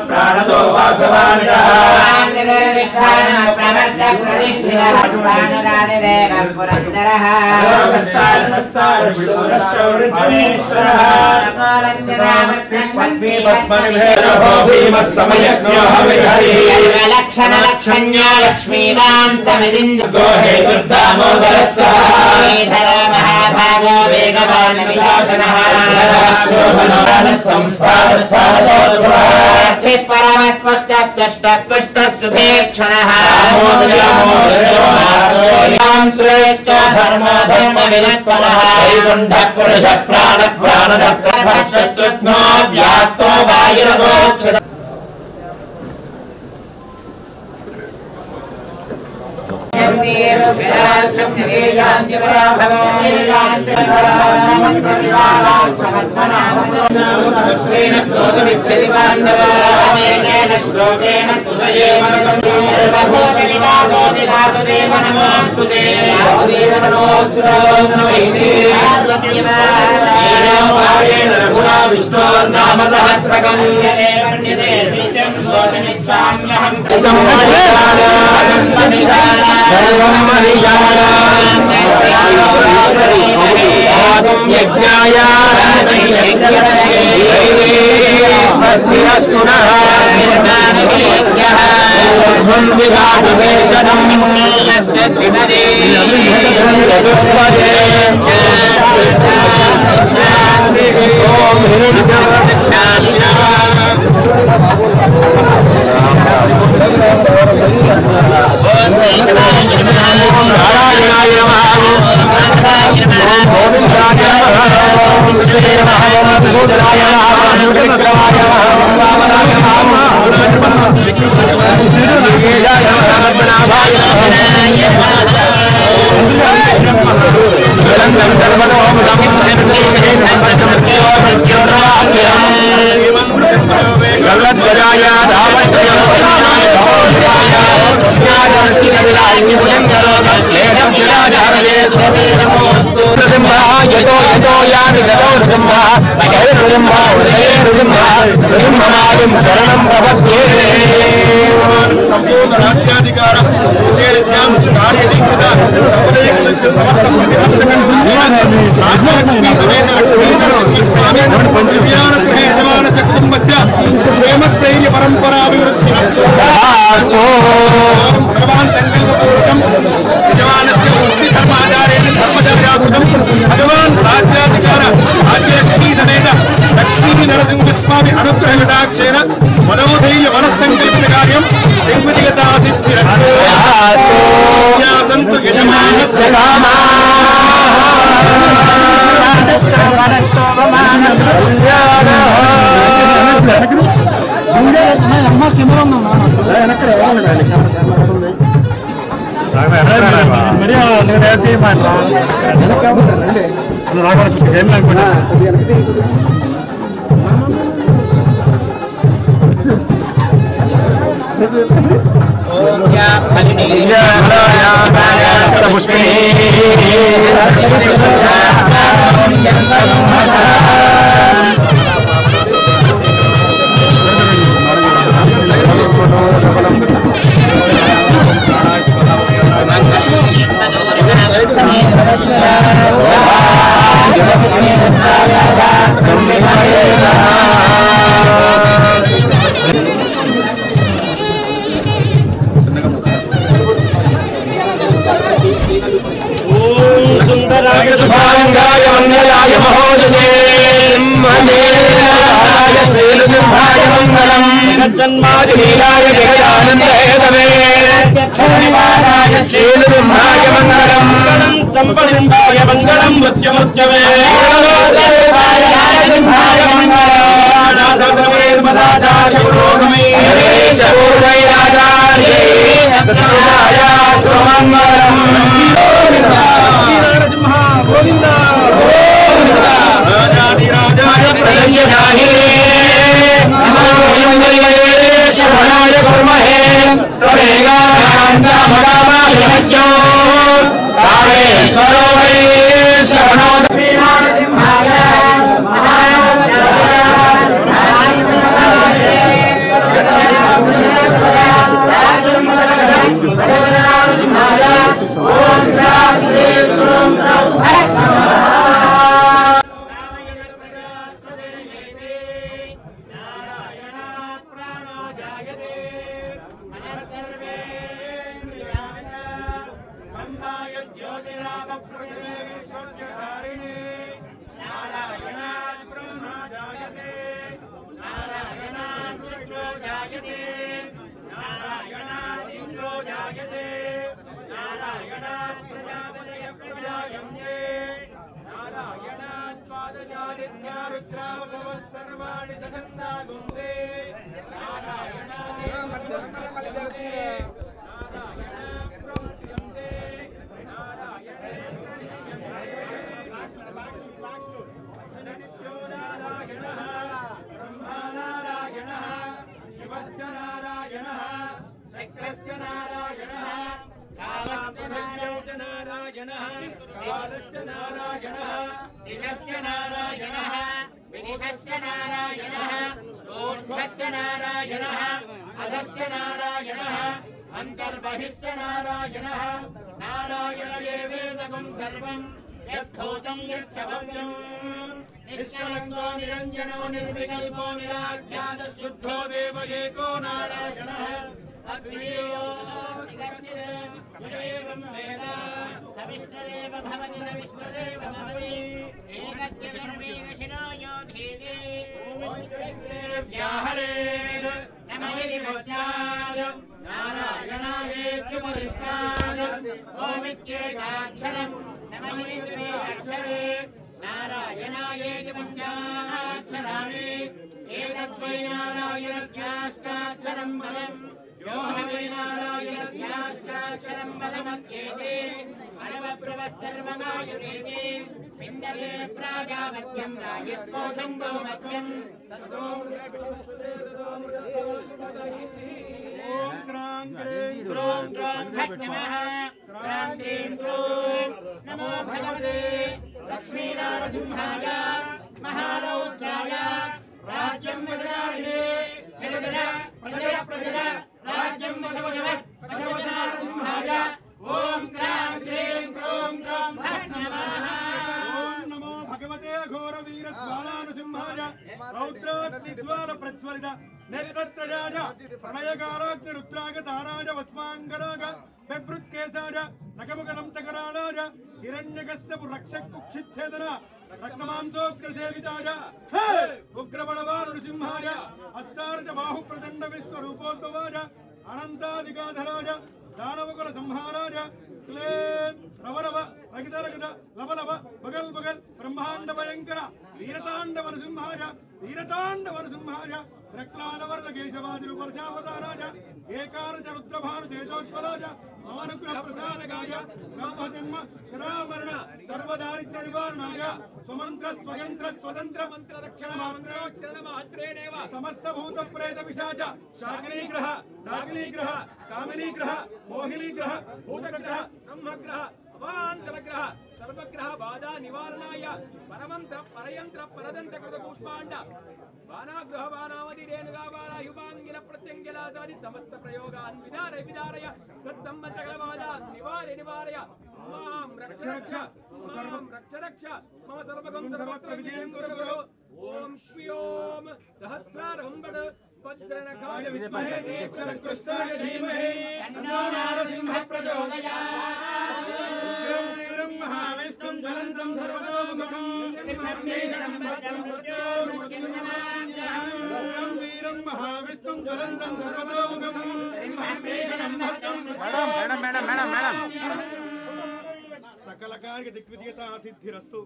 प्राणदो वासवानिकः लक्षण्यो लक्ष्मीवान् समिदिन्दो हेतुर्दामोदरः महाभागो वेगवान् विलोचनः परमस्पष्टुभेक्षणः श्रेष्ठो धर्मो धर्म विलत्वनः पुरुष प्राण प्राणशत्रुघ्नो व्याप्तो वायुरगोक्षत श्लोकेन स्तुतये सर्वभूतनिवासोऽसि वासुदेव नमोऽस्तुते पार्वत्यवादायेन रघुना विष्णोर्नाम सहस्रकम् पण्डिते नित्यं श्लोकमिच्छाम्यहम् यज्ञाय स्वस्तिरस्तु नः संपूर्ण राज्याधिकार समस्त राज्यलक्ष्मी समेत लक्ष्मी स्वामी दिव्यानुग्रह यजमानस्य कुटुंबस्य क्षेमस्थैर्य परंपराभिवृद्धि भगवान् संकल्पपूर्वकं यजमानस्य वृत्ति धर्माचारेण धर्मचर्याकृतं भगवान् राज्याधिकार राज्यलक्ष्मी समेत लक्ष्मी नरसिंहस्वामी अनुग्रह कटाक्षेण मनोधैर्य मनस्संकल्पित कार्यं दिग्विजयता सिद्धिरस्तु सन्तु यजमानस्य सुंदराय शुभांगाय मंगलाय महोदये श्रीलुभाय मंगलम् जन्मादिलीलाय जगदानन्दहेतवे श्रीलुभाय मंगलम् तंपलिम्बाय मंगलम् मृत्युमृत्यवे सहस्रमदाचार्य पुरोगमे गोविंदा राजाधिराजाय प्रसन्नजाहिरे श्रवणाय कुर्महे सवेगान्तमगामाय मज्जो कालेश्वरो वै श्रवणो रुद्रावतवः सर्वाणि सखन्दा गुंसे शिवश्च नारायणः शक्रश्च नारायणः कालस्य नारायणः कालश्च नारायणः दिशश्च नारायणः विदिशश्च नारायणः ऊर्ध्वश्च नारायणः अधश्च नारायणः अन्तर्बहिश्च नारायणः नारायण एवेदकं सर्वं यद्भूतं यच्छवव्यम् निष्कलङ्को निरञ्जनो निर्विकल्पो निराख्यातः शुद्धो देव एको नारायणः अद्वितीयो एवं वेद स विष्णुरेव भवति स विष्णुरेव भवति एकत्यधर्मेकशिरो यो धीते व्याहरेत् नमः पश्चात् नारायणायेत्युपरिष्टात् ओमित्येकाक्षरम् नमः अक्षरे नारायणायेति पञ्चाक्षराणि एतद्वै नारायणस्याष्टाक्षरं पदम् यो वै नारायणस्याष्टाक्षरं पदमत्येते अनवब्रुवः सर्वमायुरेति पिन्दरे प्राजापत्यं राजस्कोशं गोमत्यं ॐ क्रां क्रीं क्रों क्रों फट् नमः क्रां क्रीं क्रों नमो भगवते लक्ष्मीनारसिंहाय महारौद्राय राज्यं वज्राणिने जगदर प्रजर प्रजर राज्यं वज्रवज्रवज्रवज्रनारसिंहाय ॐ क्रां क्रीं क्रों क्रों फट् नमः ॐ नमो भगवते घोरवीरज्वालानृसिंहाय रौद्राग्निज्वाल प्रज्वलित नेत्रत्रयाय प्रणयकाराग्निरुद्रागताराय वस्माङ्गराग बिभृत्केशाय नखमुखदंतकराणाय हिरण्यकश्यपु रक्षकुक्षिच्छेदन रक्तमांसोग्रसेविताय उग्रबलवानृसिंहाय अस्तार्च बाहुप्रचण्ड विश्वरूपोद्भवाय अनन्ताधिकाधराय दानवकुल संहाराय क्लें रवरव रगितरगित लवलव बगल बगल ब्रह्मांड भयंकर वीरतांडव नृसिंहाय रक्लानवर्ध केशवादिरुपरचावताराय एकारच रुद्रभानु तेजोत्पलाय मानुग्रह प्रसादकाय ब्रह्मजन्म जरामरण सर्वदारिद्र्य निवारणाय स्वमन्त्र स्वयंत्र स्वतंत्र मंत्र रक्षण मात्रेणेव समस्त भूत प्रेत पिशाच शाकिनीग्रह नागिनीग्रह कामिनीग्रह मोहिनीग्रह भूतग्रह ब्रह्मग्रह अवान्तरग्रह सर्वग्रह बाधा निवारणाय परमंत्र परयंत्र परदंत्र कृत पुष्पांड बाणाग्रह बाणावधि रेणुगा बाणा युवांगिल प्रत्यंगिलादि समस्त प्रयोगान् विदारय विदारय तत्सम्बद्धकल बाधा निवारय निवारय मां रक्ष रक्ष सर्वं रक्ष रक्ष मम सर्वगं सर्वत्र विजयं कुरु कुरु ओम श्री ओम सहस्रारं वद वज्रनखाय विद्महे नेत्रकृष्णाय धीमहि तन्नो नारसिंहः प्रचोदयात् उग्रं वीरं महाविष्णुं ज्वलन्तं सर्वतोमुखं सिंहं भद्रं मृत्युर्मुख्यं उग्रं वीरं महाविष्णुं ज्वलन्तं सर्वतोमुखं सिंहं भद्रं मैडम सकल कार्य दिग्विजयता सिद्धिरस्तु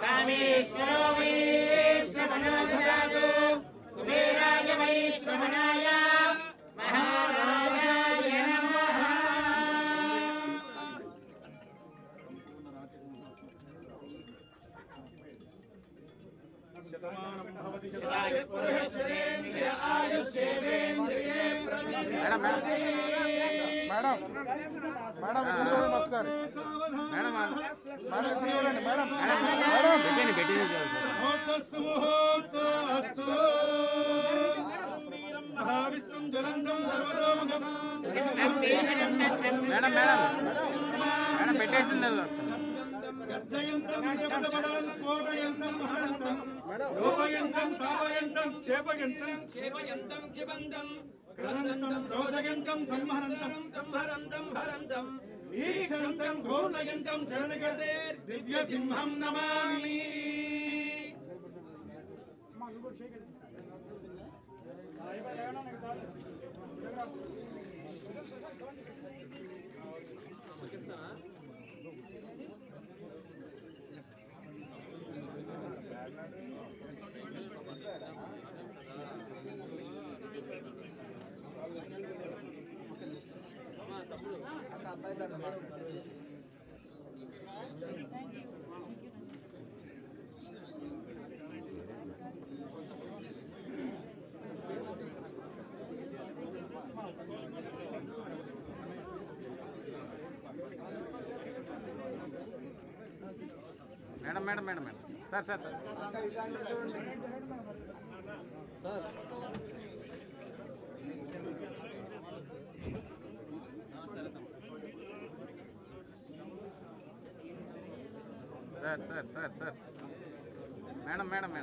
कामेश्वरो वैश्रवणो कुबेराय वैश्रवणाय महाराजाय नमः। शतमानं भवति शताय पुरुषेन्द्रिय आयुष्येवेन्द्रिये मैडम मैडम మేడం పెట్టేసింది దివ్య సింహం నమామి. మేడం సార్ మేడం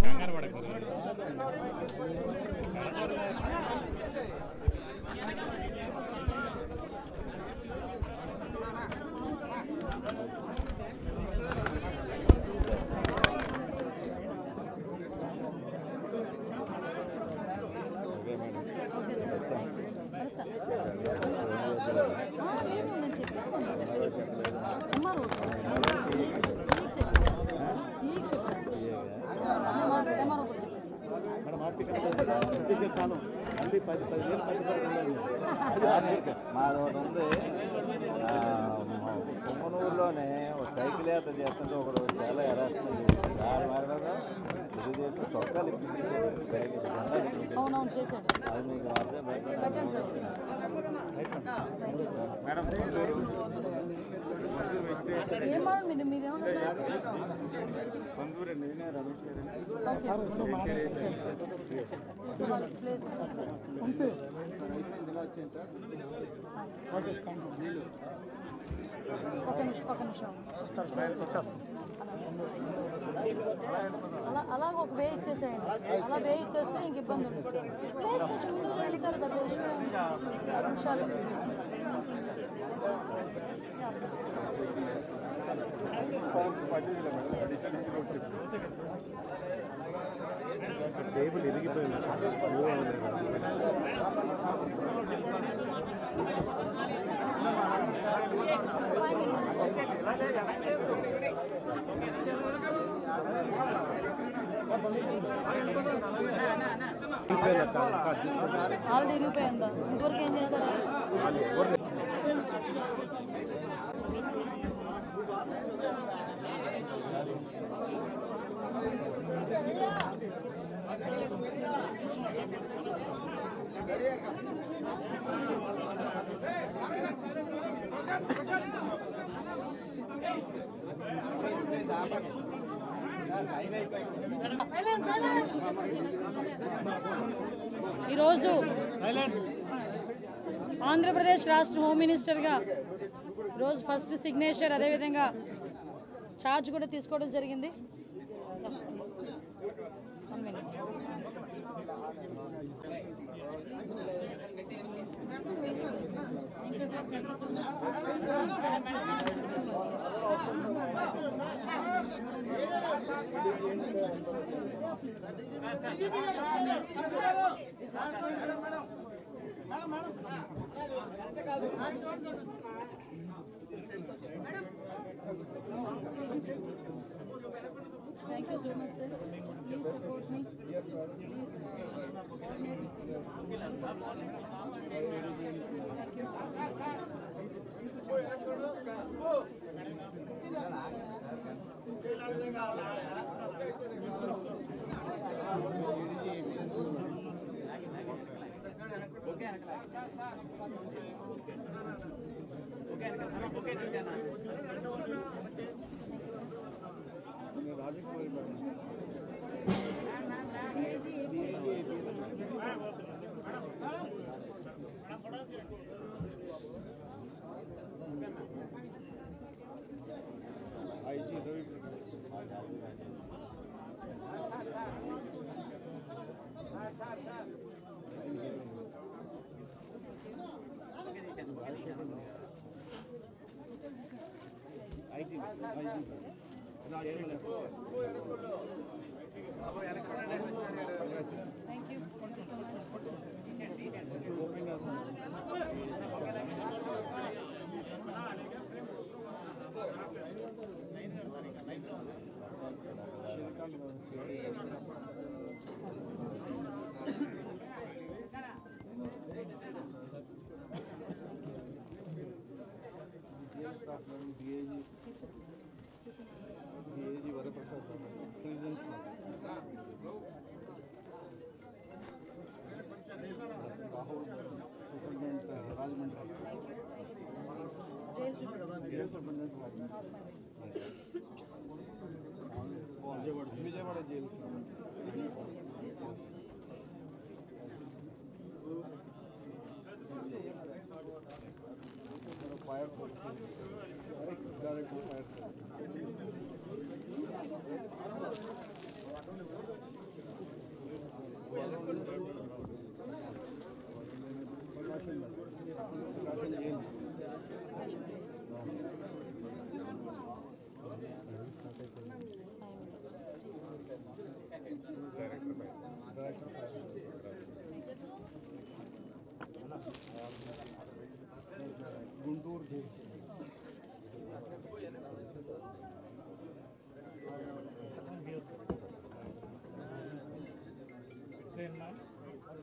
కంగారు పడకూడదు. మాది ఒకటి ఉంది పొమ్మనూరులోనే ఒక సైకిల్ యాత్ర చేస్తుంటే ఒకడు చాలా ఎరాస్మెంట్ చేశాడు. దాని మీద తెలుగుదేశం చొక్కాలు ఇప్పించాడు, సైకిల్ జెండాలు ఇప్పించాడు. అది మీకు వాట్సాప్ పంతూరు నేనే రమేష్ అలా ఒక వే ఇచ్చేసేయండి. అలా వే ఇచ్చేస్తే ఇంక ఇబ్బంది ఉండదు. ప్లేస్ కొంచెం ముందుకు వెళ్ళికారు కదా, 5 నిమిషాలు. టేబుల్ ఇరిగిపోయింది. ఆల్రెడీ ఇరిగిపోయిందా? ఇంతవరకు ఏం చేశారు? ఈరోజు ఆంధ్రప్రదేశ్ రాష్ట్ర హోమ్ మినిస్టర్గా రోజు ఫస్ట్ సిగ్నేచర్, అదేవిధంగా ఛార్జ్ కూడా తీసుకోవడం జరిగింది. 1 minute. Thank you so much, sir. Please support me. Thank you. Thank you so Vijayawada jail fire direct fire Guntur jail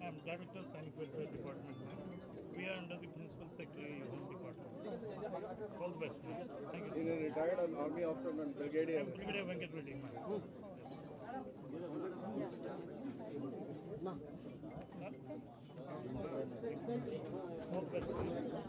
I'm Director Scientific Welfare Department. We are under the Principal Secretary Home Department. All the best, man. Thank you. He's a retired army officer and brigadier. Brigadier Venkat Reddy, man. All the best. He's a regular.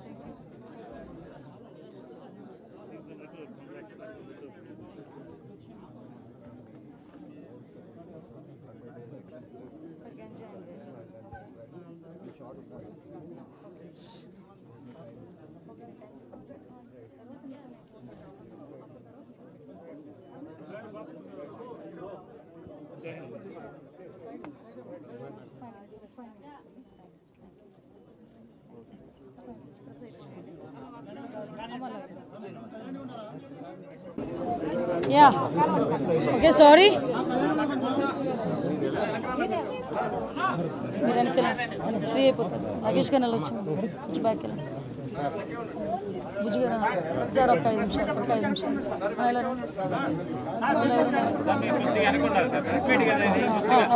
Yeah. Okay, sorry. Free అయిపోతాను నాగేష్ గారు వెళ్ళొచ్చు కొంచెం back వెళ్ళండి బుజ్జి గారు sir ఒక 5 నిమిషాలు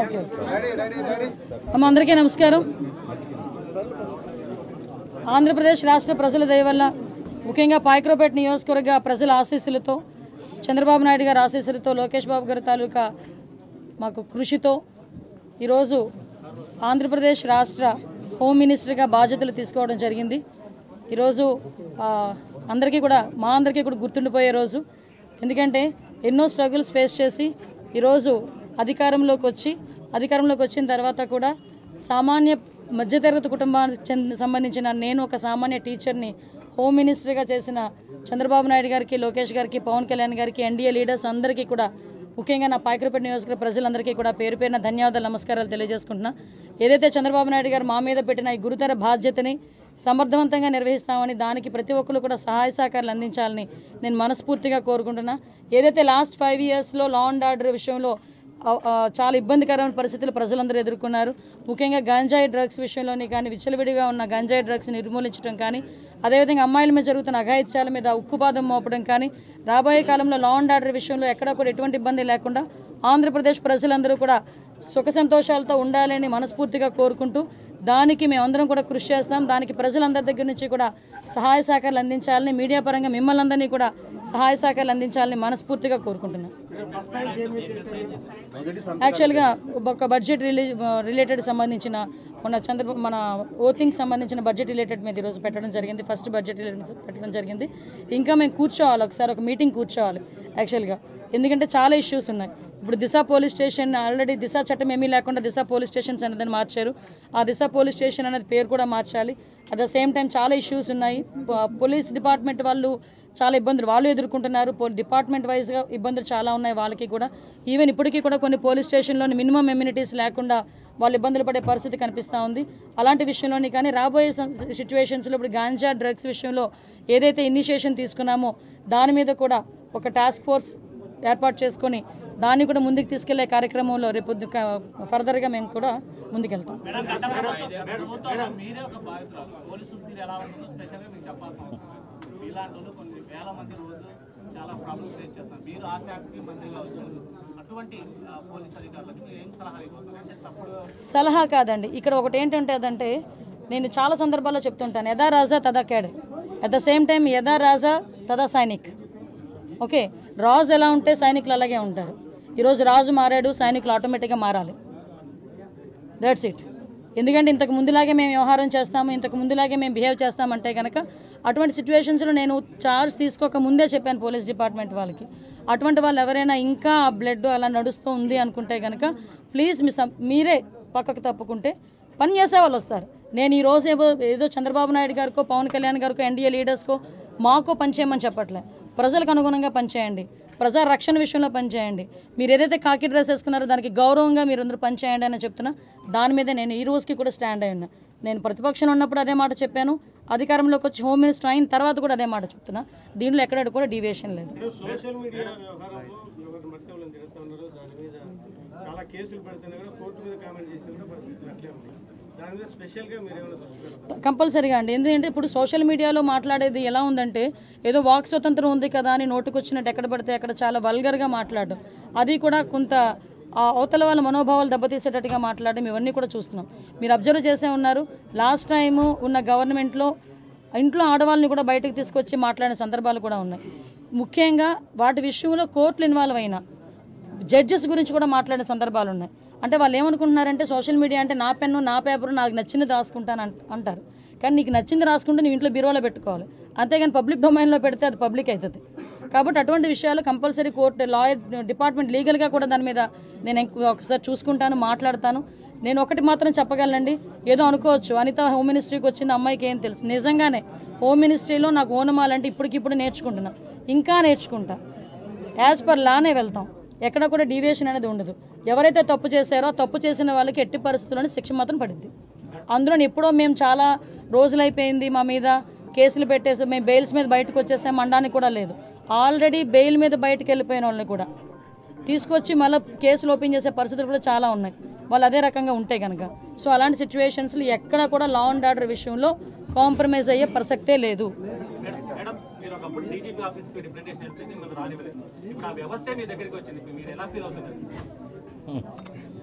okay అమ్మ అందరికీ నమస్కారం. ఆంధ్రప్రదేశ్ రాష్ట్ర ప్రజల దయ వల్ల ముఖ్యంగా పాయక్రోపేట నియోజకవర్గ ప్రజల ఆశీస్సులతో చంద్రబాబు నాయుడు గారి ఆశీస్సులతో లోకేష్ బాబు గారి తాలూకా మాకు కృషితో ఈరోజు ఆంధ్రప్రదేశ్ రాష్ట్ర హోమ్ మినిస్టర్గా బాధ్యతలు తీసుకోవడం జరిగింది. ఈరోజు అందరికీ కూడా మా అందరికీ కూడా గుర్తుండిపోయే రోజు. ఎందుకంటే ఎన్నో స్ట్రగుల్స్ ఫేస్ చేసి ఈరోజు అధికారంలోకి వచ్చిన తర్వాత కూడా సామాన్య మధ్యతరగతి కుటుంబానికి సంబంధించిన నేను ఒక సామాన్య టీచర్ని హోమ్ మినిస్టర్గా చేసిన చంద్రబాబు నాయుడు గారికి, లోకేష్ గారికి, పవన్ కళ్యాణ్ గారికి, ఎన్డీఏ లీడర్స్ అందరికీ కూడా ముఖ్యంగా నా పాయక్రోపేట నియోజకవర్గ ప్రజలందరికీ కూడా పేరు పేరున ధన్యవాదాలు, నమస్కారాలు తెలియజేసుకుంటున్నా. ఏదైతే చంద్రబాబు నాయుడు గారు మా మీద పెట్టిన ఈ గురుతర బాధ్యతని సమర్థవంతంగా నిర్వహిస్తామని దానికి ప్రతి ఒక్కరు కూడా సహాయ సహకారాలు అందించాలని నేను మనస్ఫూర్తిగా కోరుకుంటున్నా. ఏదైతే లాస్ట్ 5 ఇయర్స్లో లా అండ్ ఆర్డర్ విషయంలో చాలా ఇబ్బందికరమైన పరిస్థితులు ప్రజలందరూ ఎదుర్కొన్నారు. ముఖ్యంగా గంజాయి డ్రగ్స్ విషయంలోని కానీ విచ్చలవిడిగా ఉన్న గంజాయి డ్రగ్స్ని నిర్మూలించడం కానీ, అదేవిధంగా అమ్మాయిల మీద జరుగుతున్న అఘాయిత్యాల మీద ఉక్కుపాదం మోపడం కానీ, రాబోయే కాలంలో లా అండ్ ఆర్డర్ విషయంలో ఎక్కడా కూడా ఎటువంటి ఇబ్బంది లేకుండా ఆంధ్రప్రదేశ్ ప్రజలందరూ కూడా సుఖ సంతోషాలతో ఉండాలని మనస్ఫూర్తిగా కోరుకుంటూ దానికి మేమందరం కూడా కృషి చేస్తాం. దానికి ప్రజలందరి దగ్గర నుంచి కూడా సహాయ సహకారాలు అందించాలని, మీడియా పరంగా మిమ్మల్ని అందరినీ కూడా సహాయ సహకారాలు అందించాలని మనస్ఫూర్తిగా కోరుకుంటున్నాను. యాక్చువల్గా ఒక బడ్జెట్ రిలేటెడ్ సంబంధించిన మన ఓటింగ్కి సంబంధించిన బడ్జెట్ రిలేటెడ్ మీద ఈరోజు పెట్టడం జరిగింది. ఫస్ట్ బడ్జెట్ రిలేటెడ్ పెట్టడం జరిగింది. ఇంకా మేము కూర్చోవాలి, ఒకసారి ఒక మీటింగ్ కూర్చోవాలి యాక్చువల్గా. ఎందుకంటే చాలా ఇష్యూస్ ఉన్నాయి. ఇప్పుడు దిశ పోలీస్ స్టేషన్ ఆల్రెడీ దిశ చట్టం ఏమీ లేకుండా దిశ పోలీస్ స్టేషన్స్ అనేదాన్ని మార్చారు. ఆ దిశ పోలీస్ స్టేషన్ అనేది పేరు కూడా మార్చాలి. అట్ ద సేమ్ టైం చాలా ఇష్యూస్ ఉన్నాయి. పోలీస్ డిపార్ట్మెంట్ వాళ్ళు చాలా ఇబ్బందులు వాళ్ళు ఎదుర్కొంటున్నారు. డిపార్ట్మెంట్ వైజ్గా ఇబ్బందులు చాలా ఉన్నాయి వాళ్ళకి కూడా. ఈవెన్ ఇప్పటికీ కూడా కొన్ని పోలీస్ స్టేషన్లోని మినిమం ఎమ్యూనిటీస్ లేకుండా వాళ్ళు ఇబ్బందులు పడే పరిస్థితి కనిపిస్తూ ఉంది. అలాంటి విషయంలోని కానీ రాబోయే సిచ్యువేషన్స్లో ఇప్పుడు గాంజా డ్రగ్స్ విషయంలో ఏదైతే ఇనిషియేషన్ తీసుకున్నామో దాని మీద కూడా ఒక టాస్క్ ఫోర్స్ ఏర్పాటు చేసుకొని దాన్ని కూడా ముందుకు తీసుకెళ్లే కార్యక్రమంలో రేపు ఫర్దర్గా మేము కూడా ముందుకెళ్తాం. సలహా కాదండి, ఇక్కడ ఒకటి ఏంటంటే అదంటే నేను చాలా సందర్భాల్లో చెప్తుంటాను, యథా రాజా తదా cadre, at the same time యథా రాజా తదా సైనిక్. ఓకే, రాజు ఎలా ఉంటే సైనికులు అలాగే ఉంటారు. ఈరోజు రాజు మారాడు, సైనికులు ఆటోమేటిక్గా మారాలి. That's it. ఎందుకంటే ఇంతకు ముందులాగే మేము వ్యవహారం చేస్తాము, ఇంతకు ముందులాగే మేము బిహేవ్ చేస్తామంటే కనుక అటువంటి సిచ్యువేషన్స్లో నేను చార్జ్ తీసుకోక ముందే చెప్పాను పోలీస్ డిపార్ట్మెంట్ వాళ్ళకి, అటువంటి వాళ్ళు ఎవరైనా ఇంకా బ్లడ్ అలా నడుస్తూ ఉంది అనుకుంటే కనుక ప్లీజ్ మీరే పక్కకు తప్పుకుంటే పని చేసే వాళ్ళు వస్తారు. నేను ఈరోజు ఏదో చంద్రబాబు నాయుడు గారికో పవన్ కళ్యాణ్ గారికో ఎన్డీఏ లీడర్స్కో మాకో పనిచేయమని చెప్పట్లే. ప్రజలకు అనుగుణంగా పనిచేయండి, ప్రజా రక్షణ విషయంలో పనిచేయండి. మీరు ఏదైతే కాకి డ్రెస్ వేసుకున్నారో దానికి గౌరవంగా మీరు అందరూ పనిచేయండి అని చెప్తున్నా. దాని మీద నేను ఈ రోజుకి కూడా స్టాండ్ అయి ఉన్నా. నేను ప్రతిపక్షంలో ఉన్నప్పుడు అదే మాట చెప్పాను, అధికారంలోకి వచ్చి హోమ్ మినిస్టర్ అయిన తర్వాత కూడా అదే మాట చెప్తున్నా. దీనిలో ఎక్కడ కూడా డీవియేషన్ లేదు. సోషల్ మీడియా వ్యవహారంలో ఎవరు మట్టవులను తిరుగుతూ ఉన్నారో దాని మీద చాలా కేసులు పెడుతున్నా కూడా కోర్టు మీద కామెంట్ చేసిన కూడా పరిస్థితులు అట్లే ఉంది. దాని మీద స్పెషల్గా మీరు ఏమైనా దృష్టి పెడతారు? కంపల్సరీగా అండి. ఎందుకంటే ఇప్పుడు సోషల్ మీడియాలో మాట్లాడేది ఎలా ఉందంటే ఏదో వాక్ స్వతంత్రం ఉంది కదా అని నోటుకొచ్చినట్టు ఎక్కడ పడితే అక్కడ చాలా వల్గర్గా మాట్లాడడం, అది కూడా కొంత అవతల వాళ్ళ మనోభావాలు దెబ్బతీసేటట్టుగా మాట్లాడడం, ఇవన్నీ కూడా చూస్తున్నాం. మీరు అబ్జర్వ్ చేసే ఉన్నారు, లాస్ట్ టైము ఉన్న గవర్నమెంట్లో ఇంట్లో ఆడవాళ్ళని కూడా బయటకు తీసుకొచ్చి మాట్లాడిన సందర్భాలు కూడా ఉన్నాయి. ముఖ్యంగా వాటి విషయంలో కోర్టులు ఇన్వాల్వ్ అయినా జడ్జెస్ గురించి కూడా మాట్లాడిన సందర్భాలు ఉన్నాయి. అంటే వాళ్ళు ఏమనుకుంటున్నారంటే సోషల్ మీడియా అంటే నా పెన్ను నా పేపరు నాకు నచ్చింది రాసుకుంటాను అంటారు. కానీ నీకు నచ్చింది రాసుకుంటే నువ్వు ఇంట్లో బీరువాలో పెట్టుకోవాలి, అంతేగాని పబ్లిక్ డొమైన్లో పెడితే అది పబ్లిక్ అవుతుంది. కాబట్టి అటువంటి విషయాలు కంపల్సరీ కోర్టు లాయర్ డిపార్ట్మెంట్ లీగల్గా కూడా దాని మీద నేను ఒకసారి చూసుకుంటాను, మాట్లాడతాను. నేను ఒకటి మాత్రం చెప్పగలనండి, ఏదో అనుకోవచ్చు అనిత హోమ్ మినిస్ట్రీకి వచ్చింది అమ్మాయికి ఏం తెలుసు. నిజంగానే హోమ్ మినిస్ట్రీలో నాకు ఓనమాలంటే ఇప్పటికిప్పుడు నేర్చుకుంటున్నా, ఇంకా నేర్చుకుంటా. యాజ్ పర్ లానే వెళ్తాం, ఎక్కడ కూడా డీవియేషన్ అనేది ఉండదు. ఎవరైతే తప్పు చేశారో తప్పు చేసిన వాళ్ళకి ఎట్టి పరిస్థితుల్లోనే శిక్ష మాత్రం పడుద్ది. అందులో ఎప్పుడో మేము చాలా రోజులైపోయింది మా మీద కేసులు పెట్టేసి మేము బెయిల్స్ మీద బయటకు వచ్చేసాం అనడానికి కూడా లేదు. ఆల్రెడీ బెయిల్ మీద బయటకు వెళ్ళిపోయిన వాళ్ళని కూడా తీసుకొచ్చి మళ్ళీ కేసులు ఓపెన్ చేసే పరిస్థితులు కూడా చాలా ఉన్నాయి, వాళ్ళు అదే రకంగా ఉంటే కనుక. సో అలాంటి సిచ్యువేషన్స్లో ఎక్కడ కూడా లా అండ్ ఆర్డర్ విషయంలో కాంప్రమైజ్ అయ్యే ప్రసక్తే లేదు.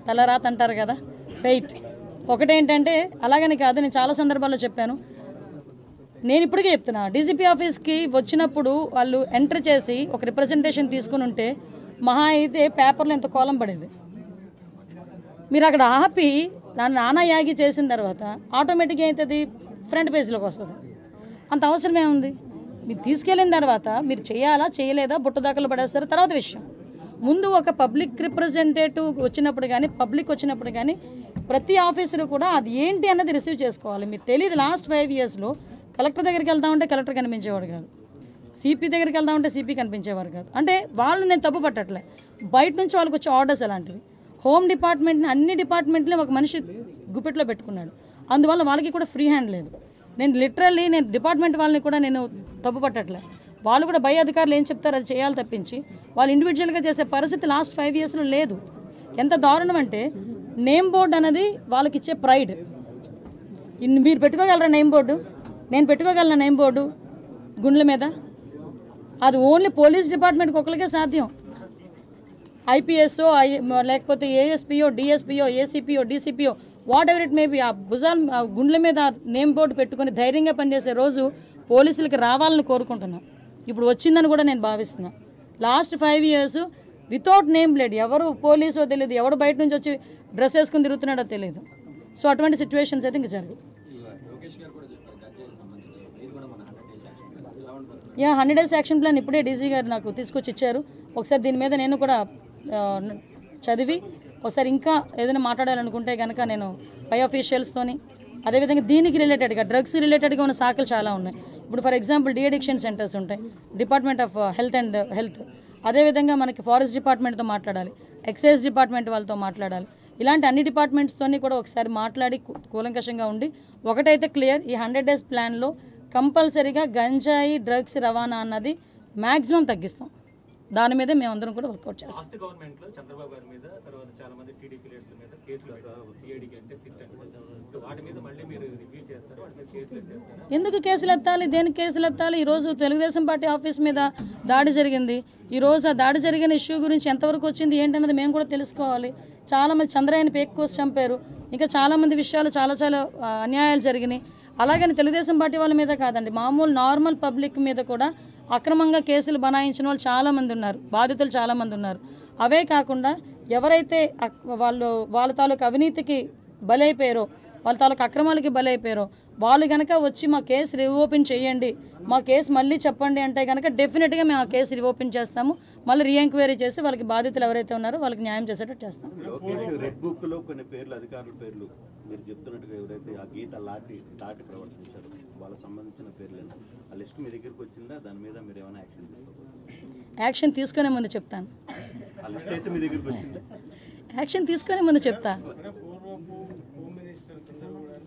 తలరాత అంటారు కదా, వెయిట్. ఒకటేంటంటే అలాగని కాదు, నేను చాలా సందర్భాల్లో చెప్పాను, నేను ఇప్పటికే చెప్తున్నా, డీజీపీ ఆఫీస్కి వచ్చినప్పుడు వాళ్ళు ఎంటర్ చేసి ఒక రిప్రజెంటేషన్ తీసుకుని ఉంటే మహా అయితే పేపర్లో ఎంత కోలం పడేది. మీరు అక్కడ ఆపి దాన్ని నానాయాగి చేసిన తర్వాత ఆటోమేటిక్గా అవుతుంది ఫ్రంట్ పేజ్లోకి వస్తుంది. అంత అవసరమే ఉంది. మీరు తీసుకెళ్ళిన తర్వాత మీరు చేయాలా చేయలేదా బుట్టదాకలు పడేస్తారు తర్వాత విషయం. ముందు ఒక పబ్లిక్ రిప్రజెంటేటివ్ వచ్చినప్పుడు కానీ పబ్లిక్ వచ్చినప్పుడు కానీ ప్రతి ఆఫీసరు కూడా అది ఏంటి అన్నది రిసీవ్ చేసుకోవాలి. మీకు తెలియదు, లాస్ట్ 5 ఇయర్స్లో కలెక్టర్ దగ్గరికి వెళ్దామంటే కలెక్టర్ కనిపించేవాడు కాదు, సిపి దగ్గరికి వెళ్దామంటే సిపి కనిపించేవారు కాదు. అంటే వాళ్ళు నేను తప్పు పట్టట్లే, బయట నుంచి వాళ్ళకి వచ్చే ఆర్డర్స్ అలాంటివి. హోమ్ డిపార్ట్మెంట్ని అన్ని డిపార్ట్మెంట్లే ఒక మనిషి గుప్పెట్లో పెట్టుకున్నాడు, అందువల్ల వాళ్ళకి కూడా ఫ్రీ హ్యాండ్ లేదు. నేను లిటరల్లీ నేను డిపార్ట్మెంట్ వాళ్ళని కూడా నేను తప్పు పట్టట్లే. వాళ్ళు కూడా పై అధికారులు ఏం చెప్తారు అది చేయాలి తప్పించి వాళ్ళు ఇండివిజువల్గా చేసే పరిస్థితి లాస్ట్ 5 yearsలో లేదు. ఎంత దారుణం అంటే నేమ్ బోర్డు అనేది వాళ్ళకి ఇచ్చే ప్రైడ్. మీరు పెట్టుకోగలరా నేమ్ బోర్డు? నేను పెట్టుకోగలనా నేమ్ బోర్డు గుండ్ల మీద? అది ఓన్లీ పోలీస్ డిపార్ట్మెంట్కి ఒకరికే సాధ్యం. ఐపీఎస్ఓ లేకపోతే ఏఎస్పీఓ డిఎస్పీఓ ఏసీపీఓ డీసీపీఓ whatever it may be ఆ గుండ్ల మీద నేమ్ బోర్డు పెట్టుకొని ధైర్యంగా పనిచేసే రోజు పోలీసులకి రావాలని కోరుకుంటున్నాను. ఇప్పుడు వచ్చిందని కూడా నేను భావిస్తున్నాను. Last 5 years without name plate, ఎవరు పోలీసో తెలియదు, ఎవడు బయట నుంచి వచ్చి డ్రెస్ వేసుకుని తిరుగుతున్నాడో తెలియదు. సో అటువంటి సిచ్యువేషన్స్ అయితే ఇంక జరగదు. 100 days యాక్షన్ ప్లాన్ ఇప్పుడే డీసీ గారు నాకు తీసుకొచ్చి ఇచ్చారు. ఒకసారి దీని మీద నేను కూడా చదివి ఒకసారి ఇంకా ఏదైనా మాట్లాడాలనుకుంటే కనుక నేను పై ఆఫీషియల్స్తోని అదేవిధంగా దీనికి రిలేటెడ్గా డ్రగ్స్ రిలేటెడ్గా ఉన్న శాఖలు చాలా ఉన్నాయి. ఇప్పుడు ఫర్ ఎగ్జాంపుల్ డీఅడిక్షన్ సెంటర్స్ ఉంటాయి, డిపార్ట్మెంట్ ఆఫ్ హెల్త్ అదేవిధంగా మనకి ఫారెస్ట్ డిపార్ట్మెంట్తో మాట్లాడాలి, ఎక్సైజ్ డిపార్ట్మెంట్ వాళ్ళతో మాట్లాడాలి. ఇలాంటి అన్ని డిపార్ట్మెంట్స్తోని కూడా ఒకసారి మాట్లాడి కూలంకషంగా ఉండి ఒకటైతే క్లియర్, ఈ 100 days ప్లాన్లో కంపల్సరీగా గంజాయి డ్రగ్స్ రవాణా అన్నది మ్యాక్సిమం తగ్గిస్తాం. దాని మీదే మేమందరం కూడా వర్కౌట్ చేస్తాం. గవర్నమెంట్లో చంద్రబాబు గారి మీద తర్వాత చాలా మంది టీడీపీ లీడర్ల మీద కేసులు సిఐడికి అంటే వాటి మీద మళ్ళీ మీరు రివ్యూ చేస్తారు, వాటి మీద కేసులు ఎత్తారు. ఎందుకు కేసులు ఎత్తాలి? దేనికి కేసులు ఎత్తాలి? ఈరోజు తెలుగుదేశం పార్టీ ఆఫీస్ మీద దాడి జరిగింది. ఈరోజు ఆ దాడి జరిగిన ఇష్యూ గురించి ఎంతవరకు వచ్చింది ఏంటన్నది మేము కూడా తెలుసుకోవాలి. చాలామంది చంద్రయాన్ పేక్ కోసి చంపారు, ఇంకా చాలామంది విషయాలు చాలా అన్యాయాలు జరిగినాయి. అలాగని తెలుగుదేశం పార్టీ వాళ్ళ మీద కాదండి, మామూలు నార్మల్ పబ్లిక్ మీద కూడా అక్రమంగా కేసులు బనాయించిన వాళ్ళు చాలామంది ఉన్నారు, బాధితులు చాలామంది ఉన్నారు. అవే కాకుండా ఎవరైతే వాళ్ళ తాలూకు అవినీతికి బలైపోయారో, వాళ్ళ తాలూకు అక్రమాలకి బలైపోయారో వాళ్ళు కనుక వచ్చి మా కేసు రీఓపెన్ చేయండి, మా కేసు మళ్ళీ చెప్పండి అంటే కనుక డెఫినెట్గా మేము ఆ కేసు రీఓపెన్ చేస్తాము. మళ్ళీ రీఎంక్వైరీ చేసి వాళ్ళకి బాధితులు ఎవరైతే ఉన్నారో వాళ్ళకి న్యాయం చేసేటట్టు చేస్తాం. రెడ్ బుక్లో కొన్ని పేర్లు, అధికారుల పేర్లు మీరు చెప్తున్నట్టుగా ఎవరైతే ఆ గీత దాటి ప్రవర్తించారో వాళ్ళకి సంబంధించిన పేర్లు ఆ లిస్ట్ మీ దగ్గరికి వచ్చిందా? దాని మీద మీరు ఏమైనా యాక్షన్ తీసుకోవాలి? యాక్షన్ తీసుకునే ముందు చెప్తాను. ఆ లిస్ట్ అయితే మీ దగ్గరికి వచ్చిందా? యాక్షన్ తీసుకునే ముందు చెప్తాను. పూర్వపు హోమ్ మినిస్టర్స్ అందరూ కూడా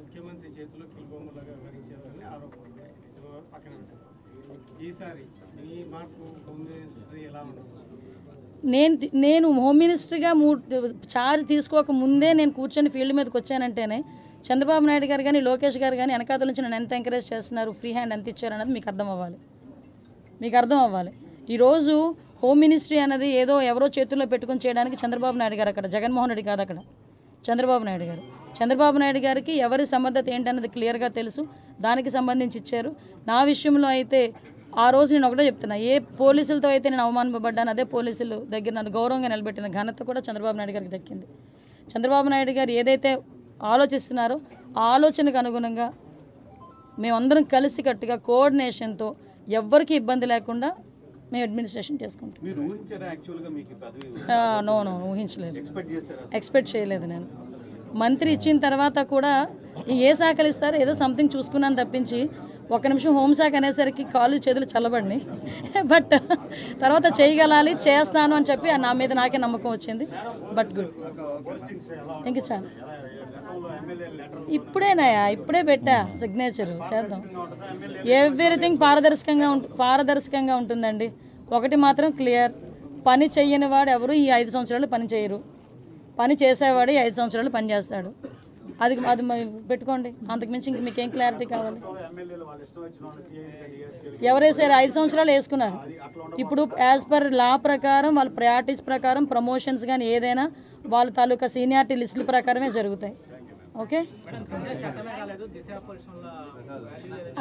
ముఖ్యమంత్రి చేతిలో కిల్బొమ్మలాగా వ్యవహరించారని ఆరోపణలు ఉన్నాయి. నిజమా పక్కన ఉంటారు. ఈసారి మీ మార్పు హోమ్ మినిస్టర్ ఎలా ఉంటుంది? నేను హోమ్ మినిస్టర్గా ఛార్జ్ తీసుకోక ముందే నేను కూర్చొని ఫీల్డ్ మీదకి వచ్చానంటేనే చంద్రబాబు నాయుడు గారు కానీ లోకేష్ గారు కానీ వెనకాతల నుంచి నన్ను ఎంత ఎంకరేజ్ చేస్తున్నారు, ఫ్రీ హ్యాండ్ ఎంత ఇచ్చారు అన్నది మీకు అర్థం అవ్వాలి. ఈరోజు హోమ్ మినిస్ట్రీ అనేది ఏదో ఎవరో చేతుల్లో పెట్టుకొని చేయడానికి చంద్రబాబు నాయుడు గారు అక్కడ, జగన్మోహన్ రెడ్డి కాదు అక్కడ, చంద్రబాబు నాయుడు గారికి ఎవరి సమర్థత ఏంటన్నది క్లియర్గా తెలుసు, దానికి సంబంధించి ఇచ్చారు. నా విషయంలో అయితే ఆ రోజు నేను ఒకటే చెప్తున్నా, ఏ పోలీసులతో అయితే నేను అవమానపడ్డాను అదే పోలీసులు దగ్గర నన్ను గౌరవంగా నిలబెట్టిన ఘనత కూడా చంద్రబాబు నాయుడు గారికి దక్కింది. చంద్రబాబు నాయుడు గారు ఏదైతే ఆలోచిస్తున్నారో ఆ ఆలోచనకు అనుగుణంగా మేమందరం కలిసికట్టుగా కోఆర్డినేషన్తో ఎవ్వరికీ ఇబ్బంది లేకుండా మేము అడ్మినిస్ట్రేషన్ చేసుకుంటాం. నో ఊహించలేదు, ఎక్స్పెక్ట్ చేయలేదు. నేను మంత్రి ఇచ్చిన తర్వాత కూడా ఏ శాఖలు ఇస్తారో ఏదో సంథింగ్ చూసుకున్నాను తప్పించి, ఒక్క నిమిషం హోంశాఖ అనేసరికి కాళ్ళు చేతులు చల్లబడినాయి. బట్ తర్వాత చేయగలాలి, చేస్తాను అని చెప్పి నా మీద నాకే నమ్మకం వచ్చింది. బట్ గుడ్, ఇంక చాలు. ఇప్పుడే పెట్టా సిగ్నేచర్, చేద్దాం. ఎవ్రీథింగ్ పారదర్శకంగా ఉంటుందండి. ఒకటి మాత్రం క్లియర్, పని చెయ్యని వాడు ఎవరు ఈ 5 సంవత్సరాలు పని చేయరు, పని చేసేవాడు 5 సంవత్సరాలు పని చేస్తాడు. అది పెట్టుకోండి, అంతకుమించి ఇంక మీకేం క్లారిటీ కావాలి? ఎవరేసారు 5 సంవత్సరాలు వేసుకున్నారు. ఇప్పుడు యాజ్ పర్ లా ప్రకారం వాళ్ళ ప్రయారిటీస్ ప్రకారం ప్రమోషన్స్ కానీ ఏదైనా వాళ్ళ తాలూకా సీనియారిటీ లిస్టుల ప్రకారమే జరుగుతాయి. ఓకే,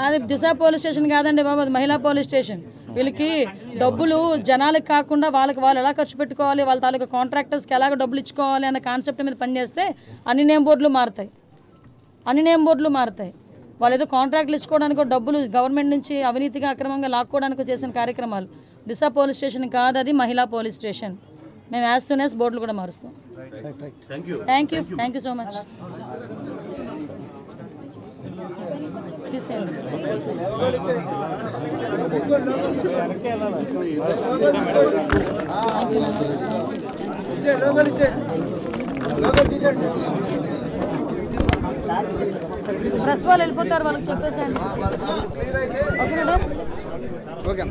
అది దిశ పోలీస్ స్టేషన్ కాదండి బాబు, అది మహిళా పోలీస్ స్టేషన్. వీళ్ళకి డబ్బులు జనాలకు కాకుండా వాళ్ళు ఎలా ఖర్చు పెట్టుకోవాలి, వాళ్ళ తాలూకా కాంట్రాక్టర్స్కి ఎలాగ డబ్బులు ఇచ్చుకోవాలి అన్న కాన్సెప్ట్ మీద పనిచేస్తే అన్ని నేమ్ బోర్డులు మారుతాయి. వాళ్ళు ఏదో కాంట్రాక్ట్లు ఇచ్చుకోవడానికి డబ్బులు గవర్నమెంట్ నుంచి అవినీతిగా అక్రమంగా లాక్కోవడానికి చేసిన కార్యక్రమాలు. దిశ పోలీస్ స్టేషన్ కాదు, అది మహిళా పోలీస్ స్టేషన్. మేము యాజ్ సూన్ యాజ్ బోర్డులు కూడా మారుస్తాం. Thank you so much. తీసేయండి. లోకల్ ప్రెస్ వాళ్ళు వెళ్ళిపోతారు, వాళ్ళకి చెప్పేసండి. ఓకేనా? ఓకే.